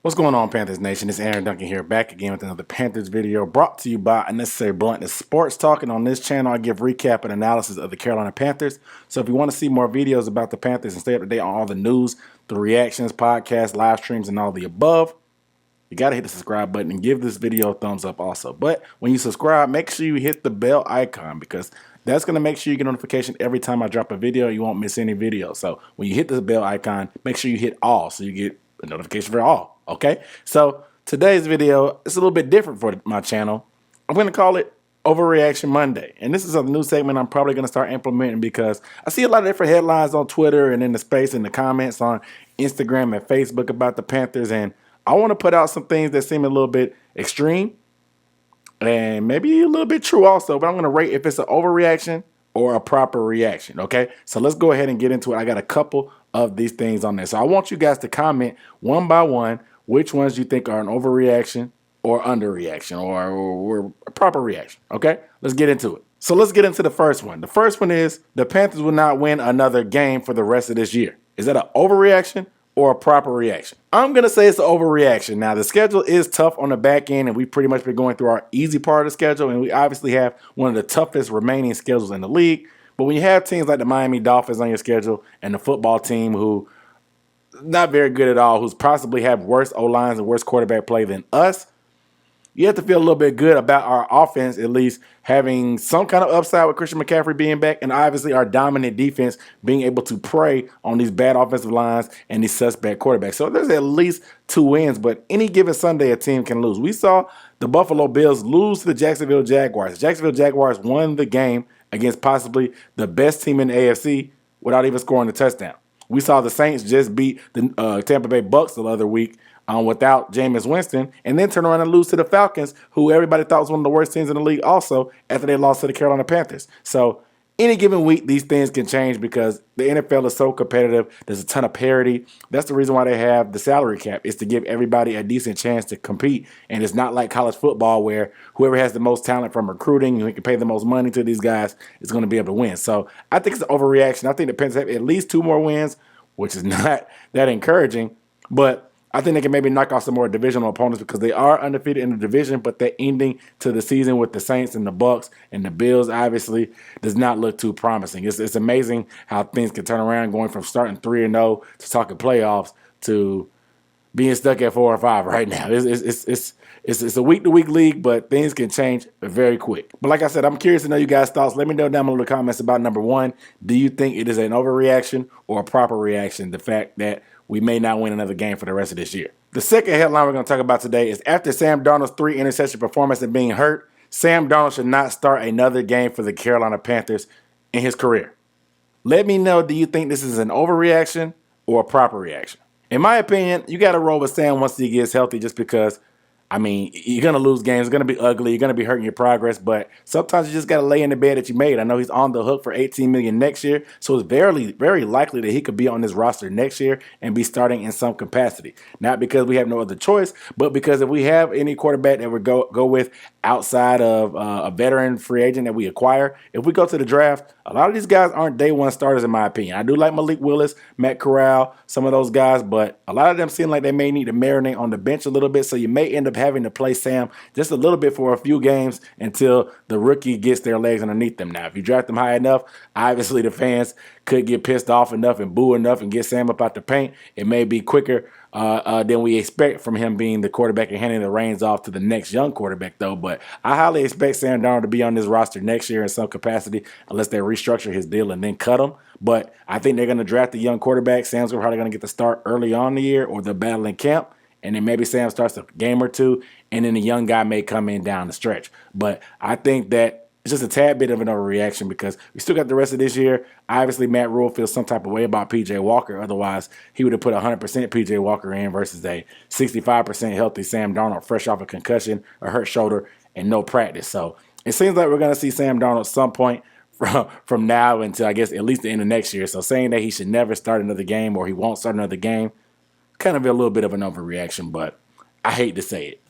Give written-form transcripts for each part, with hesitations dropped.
What's going on, Panthers Nation? It's Aaron Duncan here, back again with another Panthers video brought to you by Unnecessary Bluntness Sports Talk. And on this channel, I give recap and analysis of the Carolina Panthers. So if you want to see more videos about the Panthers and stay up to date on all the news, the reactions, podcasts, live streams, and all the above, you got to hit the subscribe button and give this video a thumbs up also. But when you subscribe, make sure you hit the bell icon because that's going to make sure you get notification every time I drop a video. You won't miss any videos. So when you hit the bell icon, make sure you hit all so you get a notification for all. Okay, so today's video is a little bit different for my channel. I'm going to call it Overreaction Monday. And this is a new segment I'm probably going to start implementing because I see a lot of different headlines on Twitter and in the space in the comments on Instagram and Facebook about the Panthers. And I want to put out some things that seem a little bit extreme and maybe a little bit true also. But I'm going to rate if it's an overreaction or a proper reaction. Okay, so let's go ahead and get into it. I got a couple of these things on there. So I want you guys to comment one by one which ones you think are an overreaction or underreaction or a proper reaction. Okay, let's get into it. So let's get into the first one. The first one is the Panthers will not win another game for the rest of this year. Is that an overreaction or a proper reaction? I'm going to say it's an overreaction. Now, the schedule is tough on the back end, and we've pretty much been going through our easy part of the schedule, and we obviously have one of the toughest remaining schedules in the league. But when you have teams like the Miami Dolphins on your schedule and the football team who not very good at all, who's possibly have worse O-lines and worse quarterback play than us, you have to feel a little bit good about our offense at least having some kind of upside with Christian McCaffrey being back, and obviously our dominant defense being able to prey on these bad offensive lines and these suspect quarterbacks. So there's at least 2 wins, but any given Sunday a team can lose. We saw the Buffalo Bills lose to the Jacksonville Jaguars. The Jacksonville Jaguars won the game against possibly the best team in the AFC without even scoring a touchdown. We saw the Saints just beat the Tampa Bay Bucks the other week without Jameis Winston, and then turn around and lose to the Falcons, who everybody thought was one of the worst teams in the league also, after they lost to the Carolina Panthers. So any given week, these things can change because the NFL is so competitive. There's a ton of parity. That's the reason why they have the salary cap, is to give everybody a decent chance to compete. And it's not like college football where whoever has the most talent from recruiting, who can pay the most money to these guys, is going to be able to win. So I think it's an overreaction. I think the Panthers have at least 2 more wins, which is not that encouraging. But I think they can maybe knock off some more divisional opponents because they are undefeated in the division, but the ending to the season with the Saints and the Bucks and the Bills obviously does not look too promising. It's amazing how things can turn around, going from starting 3-0 to talking playoffs to being stuck at 4 or 5 right now. It's a week-to-week league, but things can change very quick. But like I said, I'm curious to know you guys' thoughts. Let me know down below in the comments about number 1. Do you think it is an overreaction or a proper reaction, the fact that we may not win another game for the rest of this year? The second headline we're going to talk about today is after Sam Darnold's 3 interception performance and being hurt, Sam Darnold should not start another game for the Carolina Panthers in his career. Let me know, do you think this is an overreaction or a proper reaction? In my opinion, you got to roll with Sam once he gets healthy, just because, I mean, you're going to lose games. It's going to be ugly. You're going to be hurting your progress. But sometimes you just got to lay in the bed that you made. I know he's on the hook for $18 million next year. So it's very, very likely that he could be on this roster next year and be starting in some capacity. Not because we have no other choice, but because if we have any quarterback that we go with outside of a veteran free agent that we acquire, if we go to the draft, a lot of these guys aren't day one starters in my opinion. I do like Malik Willis, Matt Corral, some of those guys, but a lot of them seem like they may need to marinate on the bench a little bit, so you may end up having to play Sam just a little bit for a few games until the rookie gets their legs underneath them. Now, if you draft them high enough, obviously the fans could get pissed off enough and boo enough and get Sam up out the paint. It may be quicker than we expect from him being the quarterback and handing the reins off to the next young quarterback, though. But I highly expect Sam Darnold to be on this roster next year in some capacity, unless they restructure his deal and then cut him. But I think they're going to draft a young quarterback. Sam's probably going to get the start early on in the year, or they'll battle in camp. And then maybe Sam starts a game or 2, and then the young guy may come in down the stretch. But I think that it's just a tad bit of an overreaction because we still got the rest of this year. Obviously, Matt Rhule feels some type of way about P.J. Walker. Otherwise, he would have put 100% P.J. Walker in versus a 65% healthy Sam Darnold, fresh off a concussion, a hurt shoulder, and no practice. So it seems like we're going to see Sam Darnold at some point from now until, I guess, at least the end of next year. So saying that he should never start another game or he won't start another game, kind of a little bit of an overreaction, but I hate to say it.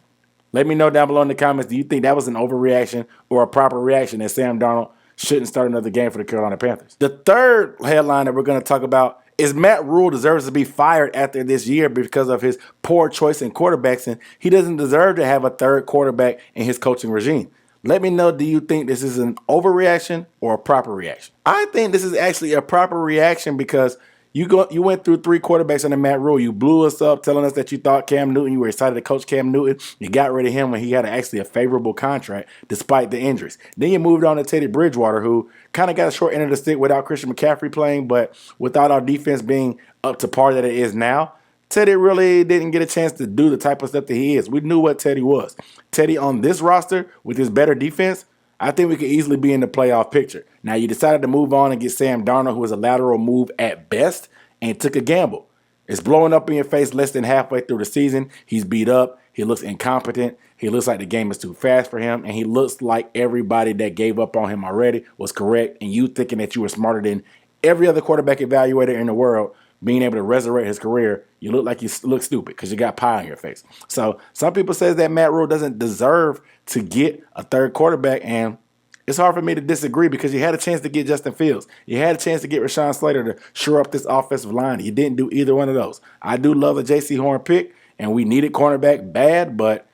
Let me know down below in the comments, do you think that was an overreaction or a proper reaction that Sam Darnold shouldn't start another game for the Carolina Panthers? The third headline that we're going to talk about is Matt Rhule deserves to be fired after this year because of his poor choice in quarterbacks, and he doesn't deserve to have a third quarterback in his coaching regime. Let me know, do you think this is an overreaction or a proper reaction? I think this is actually a proper reaction because you went through 3 quarterbacks under Matt Rhule. You blew us up telling us that you thought Cam Newton, you were excited to coach Cam Newton. You got rid of him when he had actually a favorable contract despite the injuries. Then you moved on to Teddy Bridgewater, who kind of got a short end of the stick without Christian McCaffrey playing, but without our defense being up to par that it is now, Teddy really didn't get a chance to do the type of stuff that he is. We knew what Teddy was. Teddy on this roster with his better defense, I think we could easily be in the playoff picture. Now, you decided to move on and get Sam Darnold, who was a lateral move at best, and took a gamble. It's blowing up in your face less than halfway through the season. He's beat up. He looks incompetent. He looks like the game is too fast for him, and he looks like everybody that gave up on him already was correct, and you thinking that you were smarter than every other quarterback evaluator in the world, being able to resurrect his career, you look like you look stupid because you got pie on your face. So some people say that Matt Rhule doesn't deserve to get a third quarterback, and it's hard for me to disagree because you had a chance to get Justin Fields. You had a chance to get Rashawn Slater to shore up this offensive line. You didn't do either one of those. I do love a J.C. Horn pick, and we needed cornerback bad, but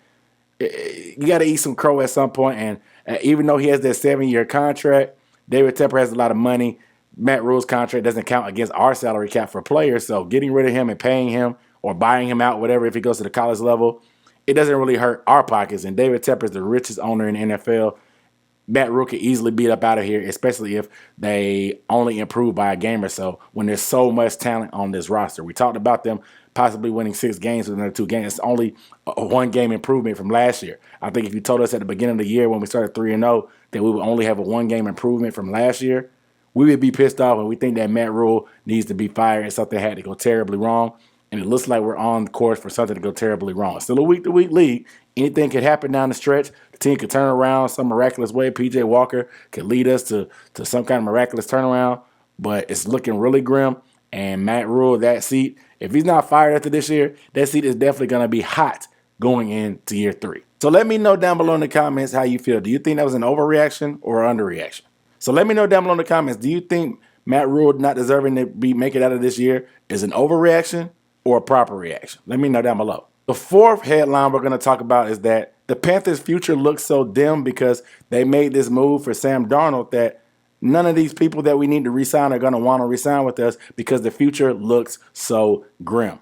you got to eat some crow at some point. And even though he has that 7-year contract, David Tepper has a lot of money. Matt Rhule's contract doesn't count against our salary cap for players, so getting rid of him and paying him or buying him out, whatever, if he goes to the college level, it doesn't really hurt our pockets. And David Tepper is the richest owner in the NFL. Matt Rhule could easily beat up out of here, especially if they only improve by a game or so when there's so much talent on this roster. We talked about them possibly winning 6 games with another 2 games. It's only a 1-game improvement from last year. I think if you told us at the beginning of the year when we started 3-0 that we would only have a 1-game improvement from last year, we would be pissed off, and we think that Matt Rhule needs to be fired and something had to go terribly wrong. And it looks like we're on course for something to go terribly wrong. It's still a week-to-week league. Anything could happen down the stretch. The team could turn around some miraculous way. P.J. Walker could lead us to some kind of miraculous turnaround. But it's looking really grim. And Matt Rhule, that seat, if he's not fired after this year, that seat is definitely going to be hot going into year 3. So let me know down below in the comments how you feel. Do you think that was an overreaction or an underreaction? So let me know down below in the comments, do you think Matt Rhule not deserving to make it out of this year is an overreaction or a proper reaction? Let me know down below. The 4th headline we're going to talk about is that the Panthers' future looks so dim because they made this move for Sam Darnold that none of these people that we need to re-sign are going to want to re-sign with us because the future looks so grim.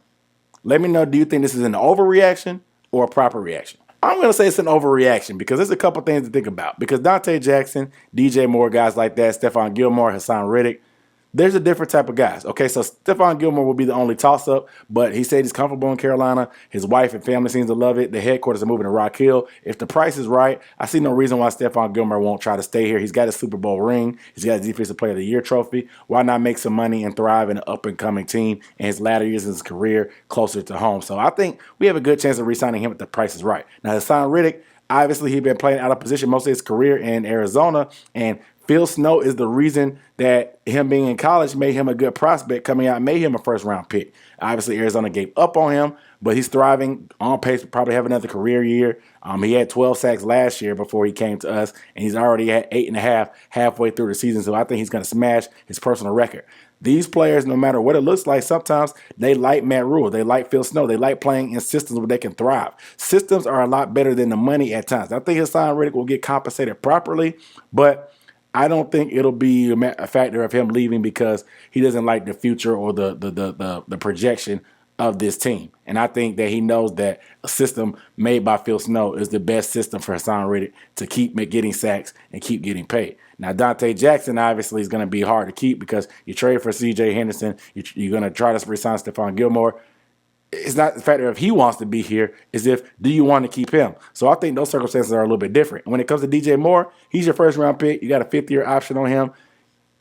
Let me know, do you think this is an overreaction or a proper reaction? I'm going to say it's an overreaction because there's a couple things to think about. Because Dante Jackson, DJ Moore, guys like that, Stephon Gilmore, Hassan Reddick, there's a different type of guys. Okay, so Stephon Gilmore will be the only toss-up, but he said he's comfortable in Carolina. His wife and family seems to love it. The headquarters are moving to Rock Hill. If the price is right, I see no reason why Stephon Gilmore won't try to stay here. He's got a Super Bowl ring. He's got a Defensive Player of the Year trophy. Why not make some money and thrive in an up-and-coming team in his latter years in his career closer to home? So I think we have a good chance of re-signing him if the price is right. Now, Hassan Reddick, obviously he's been playing out of position most of his career in Arizona, and Phil Snow is the reason that him being in college made him a good prospect coming out, made him a first-round pick. Obviously, Arizona gave up on him, but he's thriving, on pace to probably have another career year. He had 12 sacks last year before he came to us, and he's already at 8.5 halfway through the season, so I think he's going to smash his personal record. These players, no matter what it looks like, sometimes they like Matt Rhule. They like Phil Snow. They like playing in systems where they can thrive. Systems are a lot better than the money at times. I think Hassan Reddick will get compensated properly, but I don't think it'll be a factor of him leaving because he doesn't like the future or the projection of this team. And I think that he knows that a system made by Phil Snow is the best system for Hassan Reddick to keep getting sacks and keep getting paid. Now, Dante Jackson obviously is going to be hard to keep because you trade for C.J. Henderson. You're going to try to re-sign Stephon Gilmore. It's not the factor of he wants to be here, is if do you want to keep him. So I think those circumstances are a little bit different. When it comes to DJ Moore, he's your first-round pick. You got a 5th-year option on him.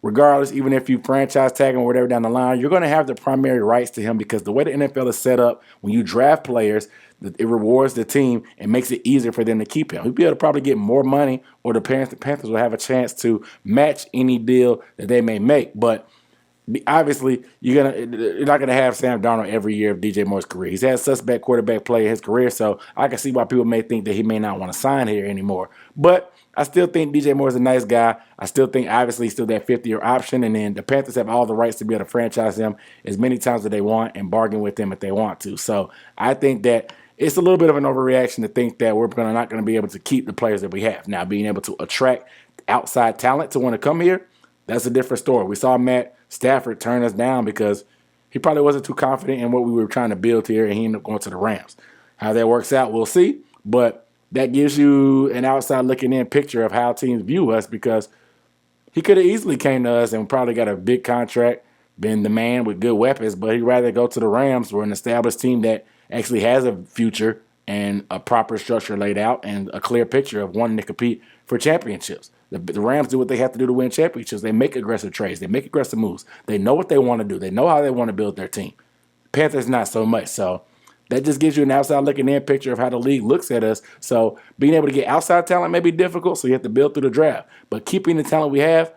Regardless, even if you franchise tag him or whatever down the line, you're going to have the primary rights to him because the way the NFL is set up, when you draft players, it rewards the team and makes it easier for them to keep him. He'll be able to probably get more money, or the Panthers will have a chance to match any deal that they may make. But Obviously, you're not gonna have Sam Darnold every year of DJ Moore's career. He's had suspect quarterback play in his career, so I can see why people may think that he may not want to sign here anymore. But I still think DJ Moore is a nice guy. I still think obviously he's still that 50-year option, and then the Panthers have all the rights to be able to franchise him as many times as they want and bargain with him if they want to. So I think that it's a little bit of an overreaction to think that we're not going to be able to keep the players that we have. Now, being able to attract outside talent to want to come here, that's a different story. We saw Matt Stafford turn us down because he probably wasn't too confident in what we were trying to build here, and he ended up going to the Rams. How that works out, we'll see. But that gives you an outside looking in picture of how teams view us, because he could have easily came to us and probably got a big contract, been the man with good weapons, but he'd rather go to the Rams. We're an established team that actually has a future and a proper structure laid out and a clear picture of wanting to compete for championships. The Rams do what they have to do to win championships. They make aggressive trades. They make aggressive moves. They know what they want to do. They know how they want to build their team. Panthers not so much. So that just gives you an outside looking in picture of how the league looks at us. So being able to get outside talent may be difficult, so you have to build through the draft. But keeping the talent we have,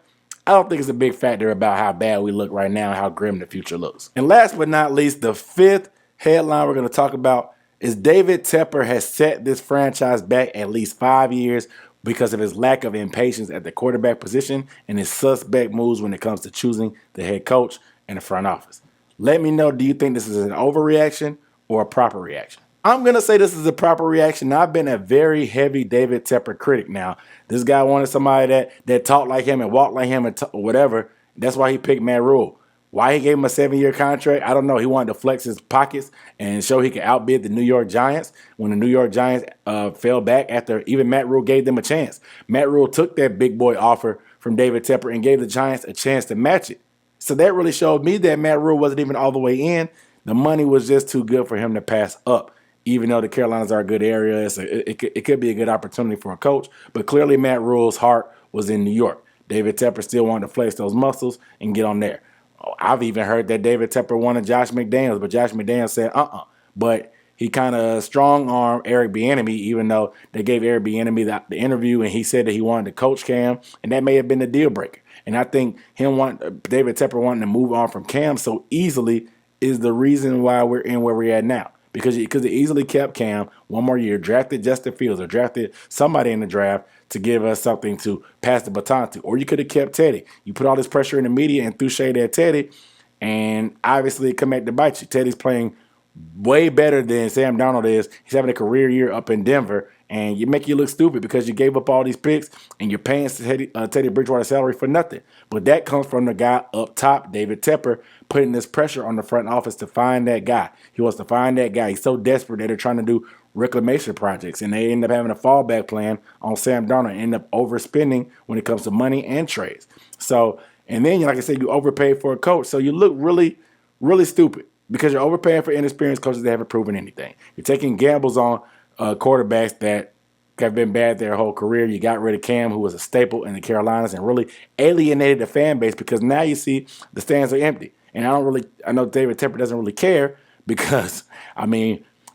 I don't think it's a big factor about how bad we look right now and how grim the future looks. And last but not least, the fifth headline we're going to talk about is David Tepper has set this franchise back at least 5 years because of his lack of impatience at the quarterback position and his suspect moves when it comes to choosing the head coach and the front office. Let me know, do you think this is an overreaction or a proper reaction? I'm going to say this is a proper reaction. Now, I've been a very heavy David Tepper critic now. This guy wanted somebody that talked like him and walked like him and whatever. That's why he picked Matt Rhule. Why he gave him a 7-year contract, I don't know. He wanted to flex his pockets and show he could outbid the New York Giants when the New York Giants fell back after even Matt Rhule gave them a chance. Matt Rhule took that big boy offer from David Tepper and gave the Giants a chance to match it. So that really showed me that Matt Rhule wasn't even all the way in. The money was just too good for him to pass up. Even though the Carolinas are a good area, it could be a good opportunity for a coach. But clearly Matt Rhule's heart was in New York. David Tepper still wanted to flex those muscles and get on there. I've even heard that David Tepper wanted Josh McDaniels, but Josh McDaniels said, But he kind of strong-armed Eric Bieniemy, even though they gave Eric Bieniemy the interview, and he said that he wanted to coach Cam, and that may have been the deal breaker. And I think David Tepper wanting to move on from Cam so easily is the reason why we're in where we're at now. Because they easily kept Cam one more year, drafted Justin Fields or drafted somebody in the draft to give us something to pass the baton to. Or you could have kept Teddy. You put all this pressure in the media and threw shade at Teddy, and obviously it come back to bite you. Teddy's playing way better than Sam Darnold is. He's having a career year up in Denver, and you look stupid because you gave up all these picks and you're paying Teddy Bridgewater salary for nothing. But that comes from the guy up top, David Tepper, putting this pressure on the front office to find that guy. He wants to find that guy. He's so desperate that they're trying to do reclamation projects, and they end up having a fallback plan on Sam Darnold and end up overspending when it comes to money and trades. So, and then, like I said, you overpay for a coach. So you look really, really stupid because you're overpaying for inexperienced coaches that haven't proven anything. You're taking gambles on quarterbacks that have been bad their whole career. You got rid of Cam, who was a staple in the Carolinas, and really alienated the fan base because now you see the stands are empty. And I know David Tepper doesn't really care because, as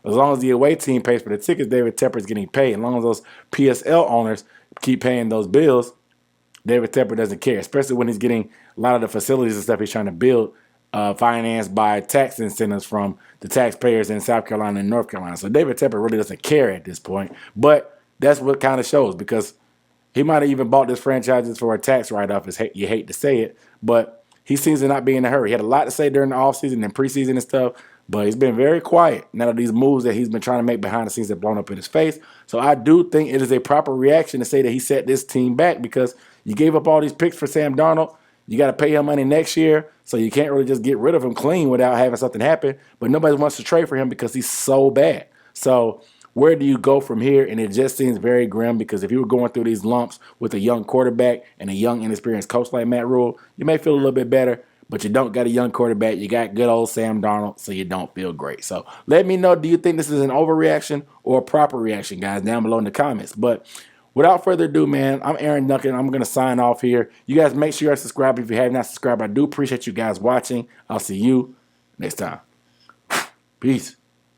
long as the away team pays for the tickets, David Tepper is getting paid. As long as those PSL owners keep paying those bills, David Tepper doesn't care, especially when he's getting a lot of the facilities and stuff he's trying to build financed by tax incentives from the taxpayers in South Carolina and North Carolina. So David Tepper really doesn't care at this point. But that's what kind of shows, because he might have even bought this franchise for a tax write-off. You hate to say it, but he seems to not be in a hurry. He had a lot to say during the offseason and preseason and stuff, but he's been very quiet. None of these moves that he's been trying to make behind the scenes have blown up in his face. So I do think it is a proper reaction to say that he set this team back because you gave up all these picks for Sam Darnold. You got to pay him money next year, so you can't really just get rid of him clean without having something happen. But nobody wants to trade for him because he's so bad. So where do you go from here? And it just seems very grim, because if you were going through these lumps with a young quarterback and a young, inexperienced coach like Matt Rhule, you may feel a little bit better, but you don't got a young quarterback. You got good old Sam Darnold, so you don't feel great. So let me know, do you think this is an overreaction or a proper reaction, guys, down below in the comments. But without further ado, man, I'm Aaron Duncan. I'm going to sign off here. You guys make sure you are subscribed if you have not subscribed. I do appreciate you guys watching. I'll see you next time. Peace.